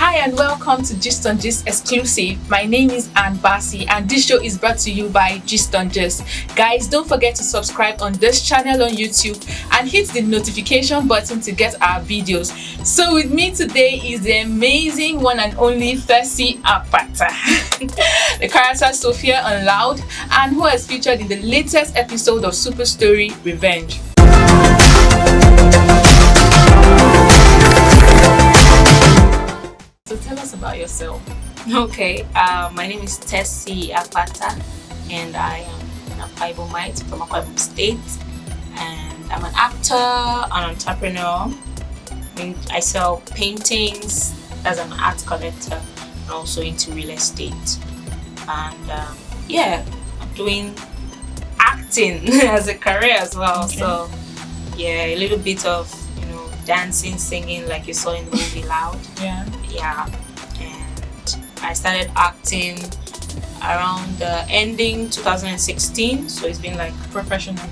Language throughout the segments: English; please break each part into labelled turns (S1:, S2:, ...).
S1: Hi and welcome to Gistongist exclusive. My name is Ann Bassi and this show is brought to you by Gistongist. Guys, don't forget to subscribe on this channel on YouTube and hit the notification button to get our videos. So with me today is the amazing one and only Tersy Akpata, the character Sophia on Loud, and who has featured in the latest episode of Superstory Revenge. So tell us about yourself.
S2: Okay, my name is Tersy Akpata and I am an Akwaibomite from Akwa State, and I'm an actor, an entrepreneur. I sell paintings as an art collector and also into real estate. And I'm doing acting as a career as well.
S1: Okay.
S2: So yeah, a little bit of dancing, singing, like you saw in the movie Loud. Yeah, and I started acting around ending 2016, so it's been like professional,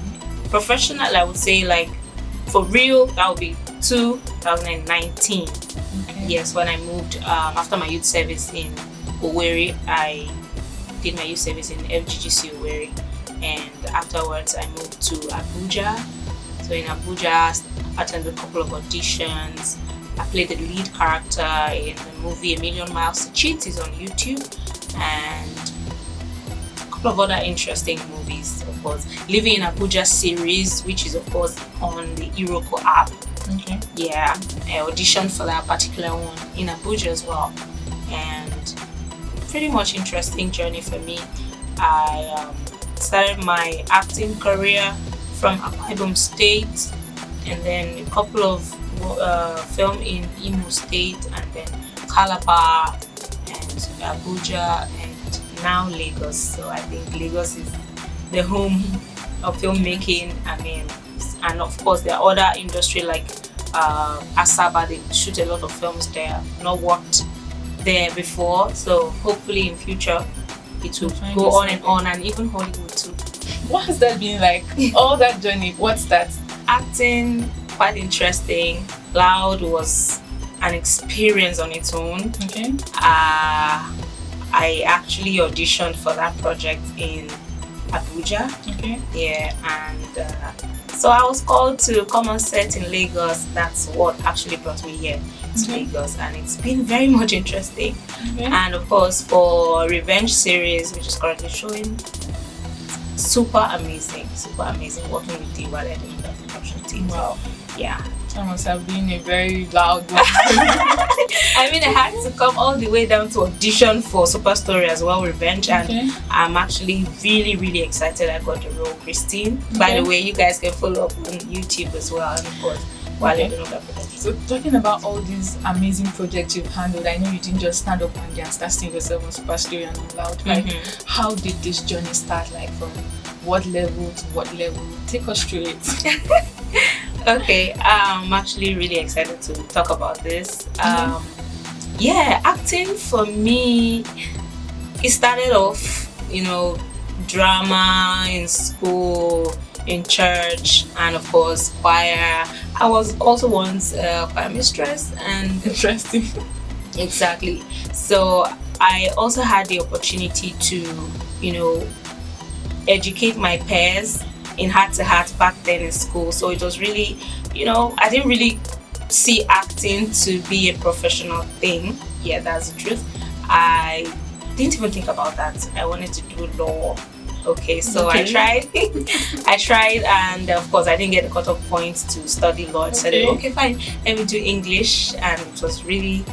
S2: I would say, like for real, that would be 2019.
S1: Okay.
S2: Yes, when I moved after my youth service in Owerri. I did my youth service in FGGC Owerri, and afterwards I moved to Abuja. So in Abuja, I attended a couple of auditions. I played the lead character in the movie A Million Miles to Cheat, is on YouTube, and a couple of other interesting movies, of course. Living in Abuja series, which is of course on the Iroko app.
S1: Okay.
S2: Yeah, I auditioned for that particular one in Abuja as well, and pretty much interesting journey for me. I started my acting career from Akwa State, and then a couple of film in Imo State, and then Calabar and Abuja, and now Lagos. So I think Lagos is the home of filmmaking. And of course there are other industry like Asaba. They shoot a lot of films there. I've not worked there before, so hopefully in future it will go on and on, and even Hollywood too.
S1: What has that been like? All that journey, what's that?
S2: Acting, quite interesting. Loud was an experience on its own.
S1: Okay.
S2: I actually auditioned for that project in Abuja.
S1: Okay.
S2: Yeah, and so I was called to come on set in Lagos. That's what actually brought me here to Lagos, and it's been very much interesting.
S1: Okay.
S2: And of course, for Revenge series, which is currently showing, super amazing working with you while I did that production team.
S1: Wow.
S2: Yeah.
S1: That must have been a very loud one.
S2: I had to come all the way down to audition for Superstory as well, Revenge, and I'm actually really excited I got the role, Christine. By the way, you guys can follow up on YouTube as well, and of course, while you're doing that production.
S1: So talking about all these amazing projects you've handled, I know you didn't just stand up one day and start seeing yourself on Superstory and on Loud. Like, how did this journey start? Like, from what level to what level? Take us through it.
S2: Okay, I'm actually really excited to talk about this. Acting for me, it started off, drama in school, in church, and of course choir. I was also once a choir mistress, and
S1: Interesting.
S2: exactly. So I also had the opportunity to, educate my peers in heart-to-heart back then in school. So it was really, I didn't really see acting to be a professional thing. Yeah, that's the truth. I didn't even think about that. I wanted to do law. Okay, so I tried, and of course I didn't get the cut-off points to study law. I said, okay, fine, let me do English, and it was really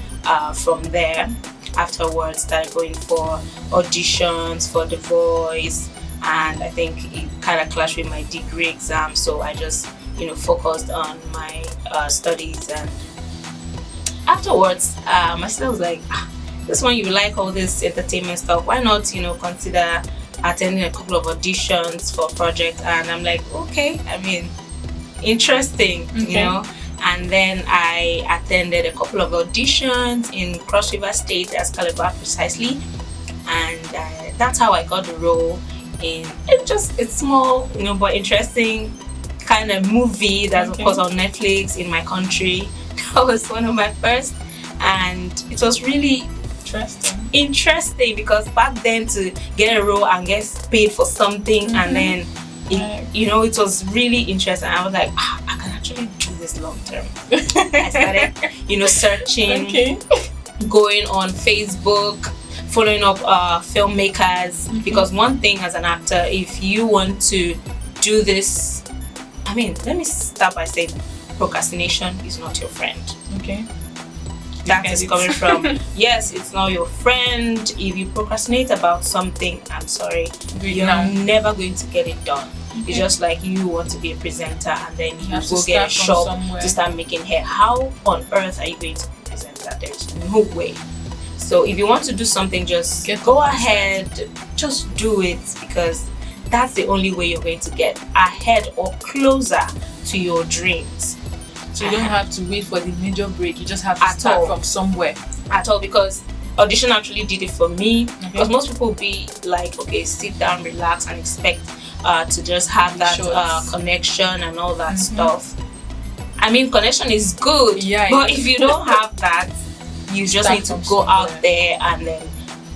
S2: from there. Afterwards, started going for auditions for The Voice, and I think it kind of clashed with my degree exam, so I just focused on my studies. And afterwards, my sister was like, this one, you like all this entertainment stuff, why not consider attending a couple of auditions for a project? And I'm like, okay, interesting. And then I attended a couple of auditions in Cross River State, as Calabar precisely, and that's how I got the role in it's small but interesting kind of movie that's of course on Netflix in my country. That was one of my first and it was really interesting because back then to get a role and get paid for something, and then it was really interesting. I was like, I can actually do this long term. I started searching, going on Facebook, following up filmmakers, because one thing as an actor, if you want to do this, let me start by saying procrastination is not your friend. That is coming from yes, it's not your friend. If you procrastinate about something, I'm sorry, you're never going to get it done. It's just like you want to be a presenter and then you go get a shop to start making hair. How on earth are you going to be a presenter? There's no way. So if you want to do something, just go ahead, just do it, because that's the only way you're going to get ahead or closer to your dreams.
S1: So you don't have to wait for the major break. You just have to start from somewhere.
S2: At all, because audition actually did it for me. Because most people be like, okay, sit down, relax, and expect to just have that connection and all that stuff. Connection is good, but if you don't have that, you just need to go out there and then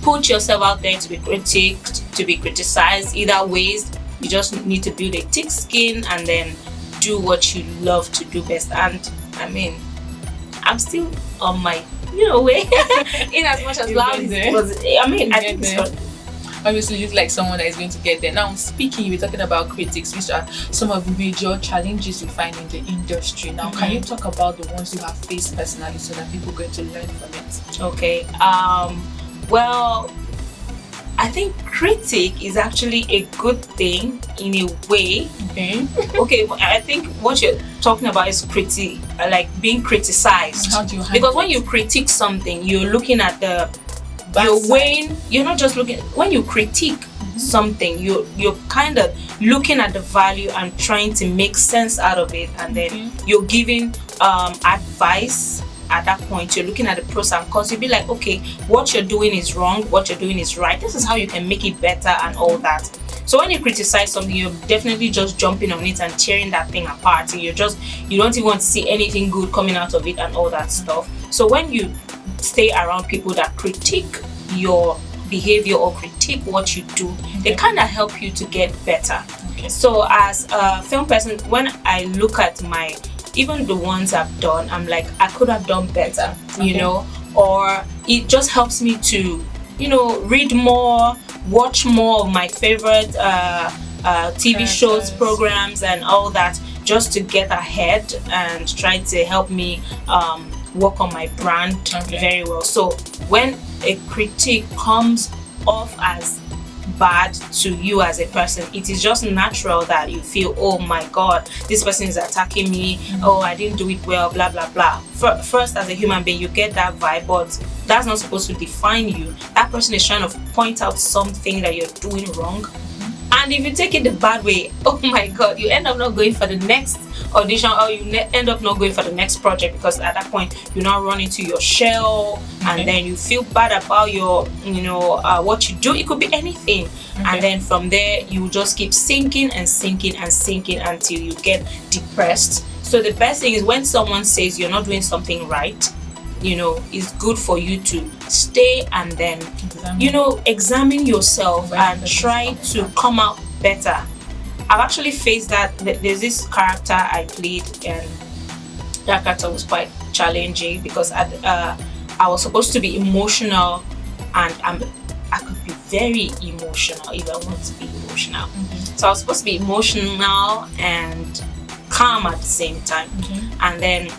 S2: put yourself out there to be critiqued, to be criticized. Either ways, you just need to build a thick skin and then do what you love to do best. And I'm still on my way in as much as loud was. I think it's
S1: obviously you look like someone that is going to get there. Now speaking, you were talking about critics, which are some of the major challenges you find in the industry. Now can you talk about the ones you have faced personally so that people get to learn from it?
S2: Okay. Well, I think critic is actually a good thing in a way. Okay, I think what you're talking about is like being criticized.
S1: How do you handle
S2: because when you critique something, you're looking at you're not just looking. When you critique something, you're kind of looking at the value and trying to make sense out of it, and then you're giving advice. At that point, you're looking at the pros and cons. You'll be like, okay, what you're doing is wrong, what you're doing is right. This is how you can make it better and all that. So when you criticize something, you're definitely just jumping on it and tearing that thing apart. And you don't even want to see anything good coming out of it and all that stuff. So when you stay around people that critique your behavior or critique what you do, they kind of help you to get better. So as a film person, when I look at even the ones I've done, I'm like, I could have done better, or it just helps me to, read more, watch more of my favorite TV shows, programs, and all that, just to get ahead and try to help me work on my brand very well. So when a critique comes off as bad to you as a person, it is just natural that you feel, oh my god, this person is attacking me, oh I didn't do it well, blah blah blah. First, as a human being, you get that vibe, but that's not supposed to define you. That person is trying to point out something that you're doing wrong, and if you take it the bad way, oh my god, you end up not going for the next audition, or you end up not going for the next project, because at that point you now run into your shell, and then you feel bad about your what you do. It could be anything, and then from there you just keep sinking and sinking and sinking until you get depressed. So the best thing is when someone says you're not doing something right, it's good for you to stay and then examine yourself and try to come out better. I've actually faced that. There's this character I played, and that character was quite challenging because I was supposed to be emotional, and I could be very emotional if I want to be emotional. So I was supposed to be emotional and calm at the same time. And then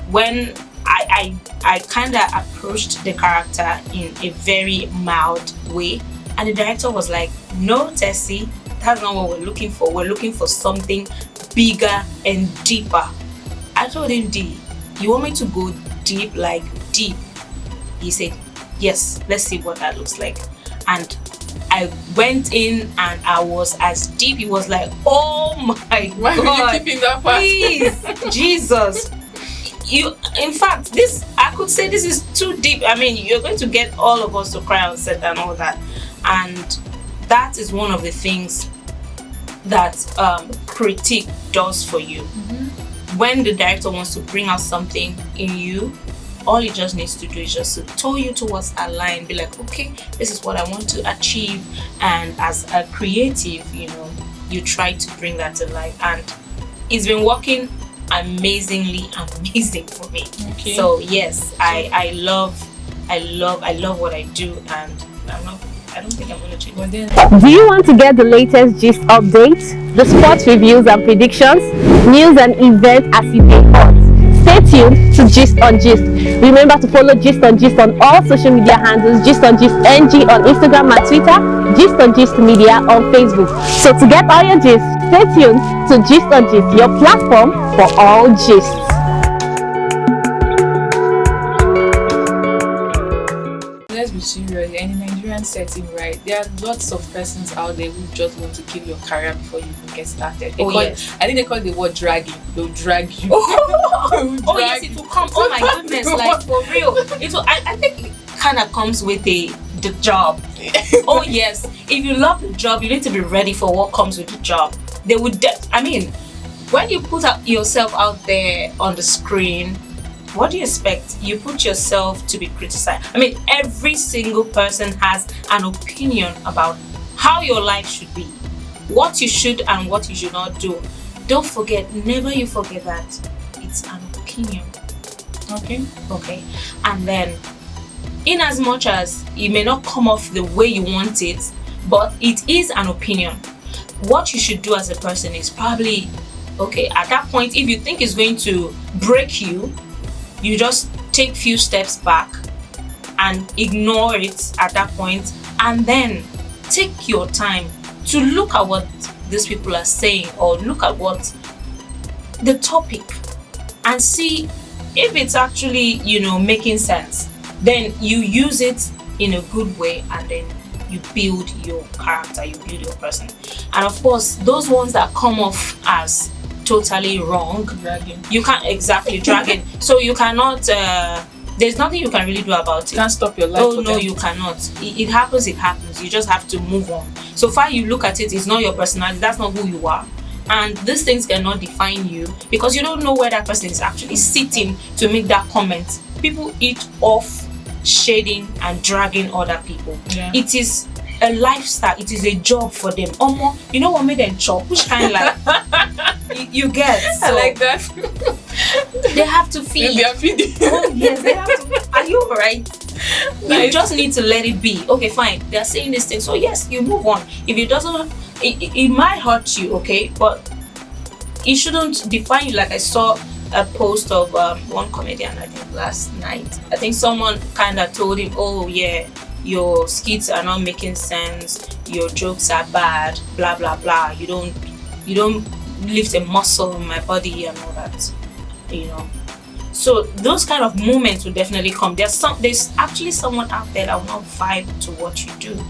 S2: when I kind of approached the character in a very mild way, and the director was like, no, Tersy, that's not what we're looking for. We're looking for something bigger and deeper. I told him, D, you want me to go deep, like deep? He said, yes, let's see what that looks like. And I went in and I was as deep. He was like, oh my god,
S1: why are you keeping that fast?
S2: Please, Jesus. In fact, I could say this is too deep. You're going to get all of us to cry on set and all that. And that is one of the things that critique does for you. When the director wants to bring out something in you All it just needs to do is just to tow you towards a line, be like, okay, this is what I want to achieve. And as a creative, you try to bring that to life. And it's been working amazing for me.
S1: Okay.
S2: So yes, I love what I do, and I don't think I'm going to change it.
S3: Do you want to get the latest gist updates, the sports reviews and predictions, news and events as it dey hot? Stay tuned to Gist on Gist. Remember to follow Gist on all social media handles, Gist on Gist NG on Instagram and Twitter, Gist on Gist Media on Facebook. So to get all your gist, stay tuned to Gist on Gist, your platform for all gists.
S1: Let's be serious. In the Nigerian setting, right? There are lots of persons out there who just want to kill your career before you even get started.
S2: Yes.
S1: I think they call it the word dragging. They'll drag you.
S2: Oh yes, it will come. Oh my goodness, like for real. I think it kind of comes with the job. Oh yes, if you love the job, you need to be ready for what comes with the job. They would. When you put yourself out there on the screen, what do you expect? You put yourself to be criticized. I mean, every single person has an opinion about how your life should be, what you should and what you should not do. Don't forget, never you forget that it's an opinion. Okay. And then, in as much as it may not come off the way you want it, but it is an opinion. What you should do as a person is probably, okay, at that point, if you think it's going to break you, you just take few steps back and ignore it at that point, and then take your time to look at what these people are saying, or look at what the topic, and see if it's actually making sense. Then you use it in a good way, and then you build your character, you build your person. And of course, those ones that come off as totally wrong,
S1: Dragging.
S2: you can't exactly dragging. So you cannot. There's nothing you can really do about it.
S1: You can't stop your life.
S2: Oh no, you cannot. It happens. It happens. You just have to move on. So far you look at it, it's not your personality. That's not who you are. And these things cannot define you, because you don't know where that person is actually sitting to make that comment. People eat off shading and dragging other people.
S1: Yeah.
S2: It is a lifestyle. It is a job for them. You know what made them chop? Which kind like you get? So
S1: I like that.
S2: they have to feed.
S1: They are feeding.
S2: Oh yes, they have to. Are you alright?
S1: Nice.
S2: You just need to let it be. Okay, fine. They are saying this thing, so yes, you move on. If it doesn't, it might hurt you, okay, but it shouldn't define you. Like I saw a post of one comedian, I think last night. I think someone kind of told him, "Oh yeah, your skits are not making sense. Your jokes are bad. Blah blah blah. You don't lift a muscle in my body and all that." So those kind of moments will definitely come. There's actually someone out there that will not vibe to what you do.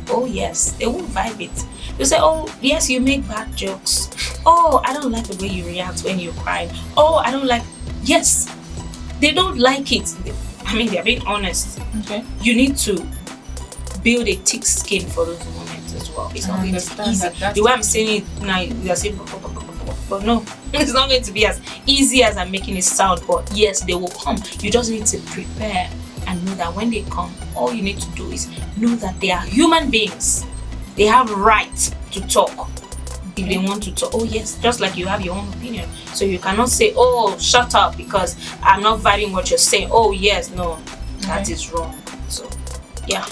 S2: Oh yes, they won't vibe it. They say, "Oh yes, you make bad jokes. Oh, I don't like the way you react when you cry. Oh, I don't like." Yes, they don't like it. I mean, they're being honest.
S1: Okay.
S2: You need to build a thick skin for those moments as well. It's not going to be easy. The way I'm saying it now, you're saying, but no, it's not going to be as easy as I'm making it sound. But yes, they will come. You just need to prepare and know that when they come, all you need to do is know that they are human beings. They have right to talk if they want to talk. Oh yes, just like you have your own opinion. So you cannot say, "Oh, shut up because I'm not vibing what you're saying." Oh yes, no, that is wrong. So yeah.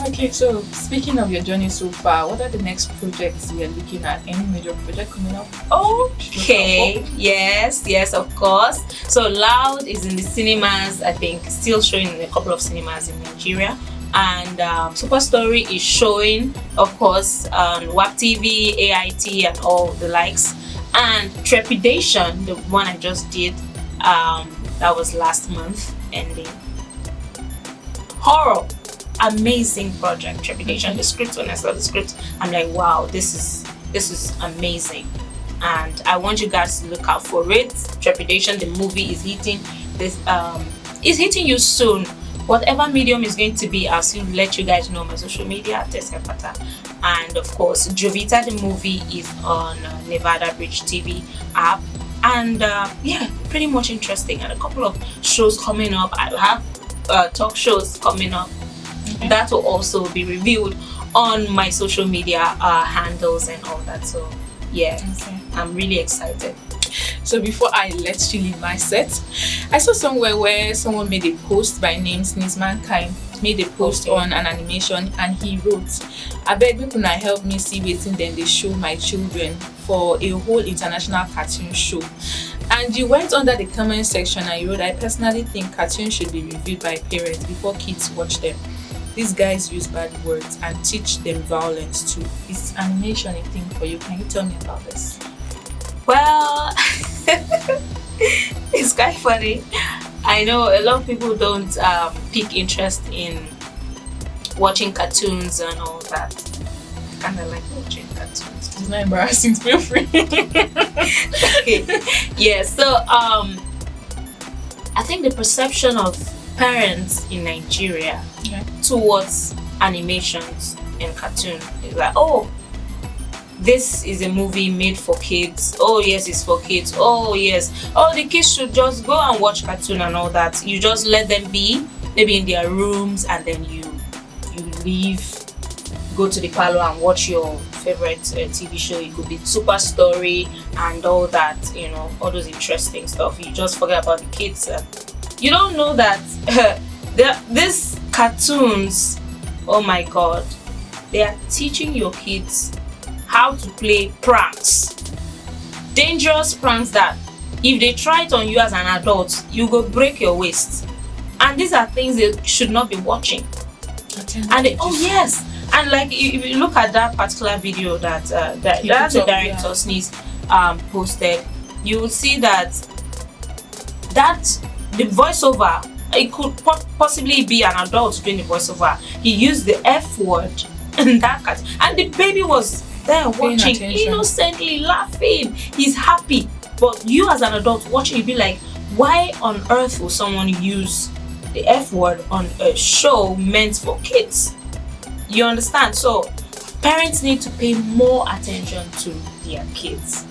S1: Okay, so speaking of your journey so far, what are the next projects you're looking at? Any major project coming up?
S2: Okay, yes, of course. So Loud is in the cinemas, I think, still showing in a couple of cinemas in Nigeria. And Superstory is showing, of course, on WAP TV, AIT, and all the likes. And Trepidation, the one I just did, that was last month ending. Horror. Amazing project, Trepidation. The script, when I saw the script, I'm like, wow, this is amazing, and I want you guys to look out for it. Trepidation, the movie, is hitting this. Is hitting you soon. Whatever medium is going to be, I'll soon let you guys know on my social media, Tersy Akpata. And of course, Jovita the movie is on Nevada Bridge TV app. And yeah, pretty much interesting, and a couple of shows coming up. I have talk shows coming up.
S1: Okay.
S2: That will also be revealed on my social media handles and all that. So yeah,
S1: Okay.
S2: I'm really excited.
S1: So before I let you leave my set, I saw somewhere where someone made a post by name Sneeze Mankind made a post
S2: Okay.
S1: on an animation, and he wrote, "I beg people now help me see wetin dem dey show my children for a whole international cartoon show." And you went under the comment section and you wrote, "I personally think cartoons should be reviewed by parents before kids watch them. These guys use bad words and teach them violence too. Is animation a thing for you? Can you tell me about this?"
S2: Well, it's quite funny. I know a lot of people don't pick interest in watching cartoons and all that. I kind of like watching cartoons.
S1: It's not embarrassing. Feel free.
S2: Okay. Yeah. So I think the perception of parents in Nigeria
S1: Okay.
S2: towards animations and cartoon is like, oh, this is a movie made for kids. Oh yes, it's for kids. Oh yes. Oh, the kids should just go and watch cartoon and all that. You just let them be maybe in their rooms, and then you leave, go to the parlor and watch your favorite TV show. It could be Superstory and all that, you know, all those interesting stuff. You just forget about the kids. You don't know that these cartoons, oh my god, they are teaching your kids how to play pranks, dangerous pranks that if they try it on you as an adult, you go break your waist. And these are things they should not be watching. And oh yes, and like if you look at that particular video that that's the director Sneeze posted, you will see that the voiceover, it could possibly be an adult doing the voiceover. He used the F word in that cat, and the baby was there watching, innocently laughing. He's happy, but you as an adult watching, you'd be like, why on earth will someone use the F word on a show meant for kids? You understand? So parents need to pay more attention to their kids.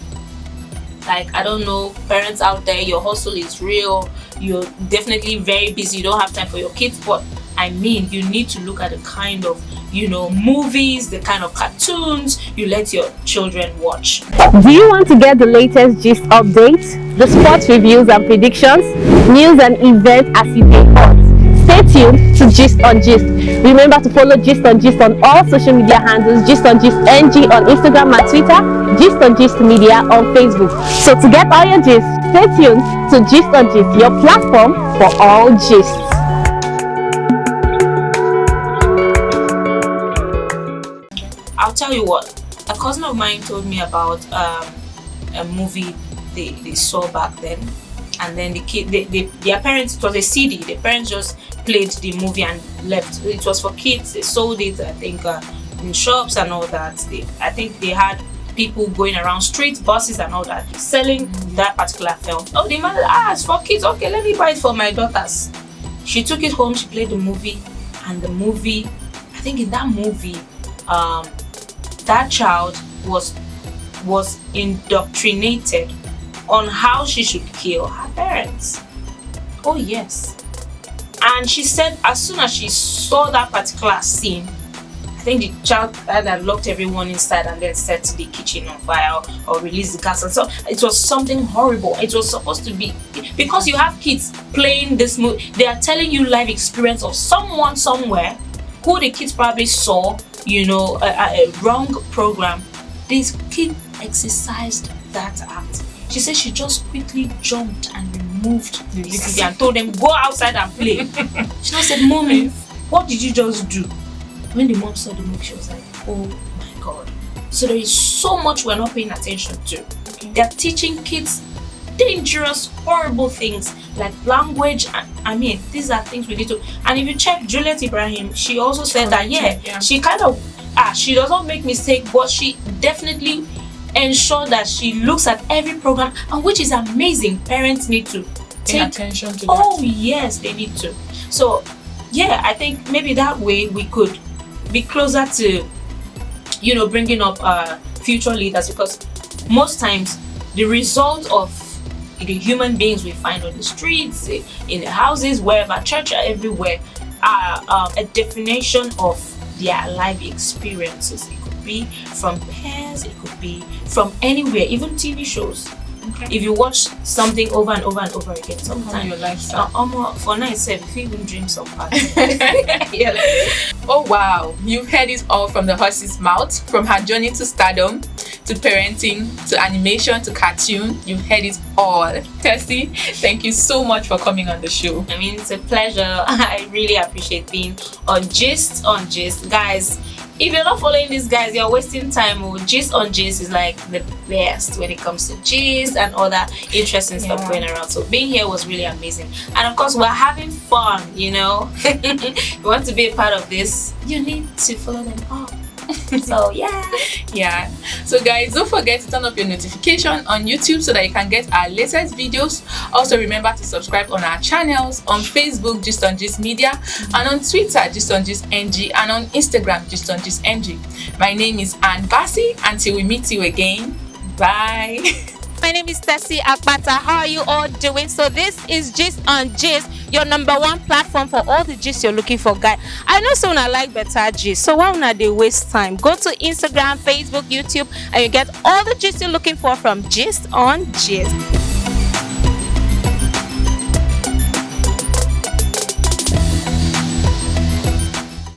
S2: Like, I don't know, parents out there, your hustle is real, you're definitely very busy, you don't have time for your kids, but I mean, you need to look at the kind of, you know, movies, the kind of cartoons you let your children watch.
S3: Do you want to get the latest gist updates, the sports reviews and predictions, news and events as it dey hot? Stay tuned to Gist on Gist. Remember to follow Gist on all social media handles, Gist on Gist NG on Instagram and Twitter, Gist on Gist Media on Facebook. So to get all your gist, stay tuned to Gist on Gist, your platform for all gists.
S2: I'll tell you what, a cousin of mine told me about a movie they saw back then, and then the kid, their parents, it was a CD, the parents just played the movie and left. It was for kids, they sold it, I think, in shops and all that. I think they had people going around street buses and all that selling that particular film. Oh, the mother, it's for kids, okay, let me buy it for my daughters. She took it home, she played the movie, and the movie, I think in that movie, that child was indoctrinated on how she should kill her parents. Oh yes. And she said as soon as she saw that particular scene, I think the child either locked everyone inside and then set the kitchen on fire or released the gas. And so it was something horrible. It was supposed to be, because you have kids playing this movie, they are telling you life experience of someone somewhere who the kids probably saw, you know, a wrong program. This kid exercised that act. She said she just quickly jumped and removed the DVD and told them, go outside and play. She now said, Mommy, what did you just do? When the mom saw the movie, she was like, oh my god. So there is so much we're not paying attention to. Okay. They're teaching kids dangerous, horrible things like language. I mean, these are things we need to. And if you check Juliet Ibrahim, she also said that she kind of she does not make mistake, but she definitely ensure that she looks at every program, and which is amazing. Parents need to
S1: pay attention to that.
S2: Oh yes, they need to. So yeah, I think maybe that way we could be closer to, you know, bringing up future leaders, because most times the result of the human beings we find on the streets, in the houses, wherever, church, everywhere, are a definition of their life experiences. It could be from peers, it could be from anywhere, even TV shows.
S1: Okay.
S2: If you watch something over and over and over again,
S1: How
S2: sometimes
S1: your lifestyle.
S2: for night itself, if you even dream some part.
S1: Yeah. Oh wow, you've heard it all from the horse's mouth. From her journey to stardom, to parenting, to animation, to cartoon. You've heard it all. Tersy, thank you so much for coming on the show.
S2: I mean, it's a pleasure. I really appreciate being on Gist on Gist. Guys, if you're not following these guys, you're wasting time. Gist on Gist is like the best when it comes to gist and other interesting stuff going around. So being here was really amazing. And of course, we're having fun, you know. If you want to be a part of this, you need to follow them up. So
S1: Yeah. So guys, don't forget to turn up your notification on YouTube so that you can get our latest videos. Also remember to subscribe on our channels on Facebook, Gist on Gist Media, and on Twitter, Gist on Gist NG, and on Instagram, Gist on Gist NG. My name is Ann Bassi. Until we meet you again, bye.
S3: My name is Tersy Akpata. How are you all doing? So this is Gist on Gist, your #1 platform for all the gist you're looking for, guy. I know someone I like better gist, so why not they waste time? Go to Instagram, Facebook, YouTube, and you get all the gist you're looking for from Gist on Gist.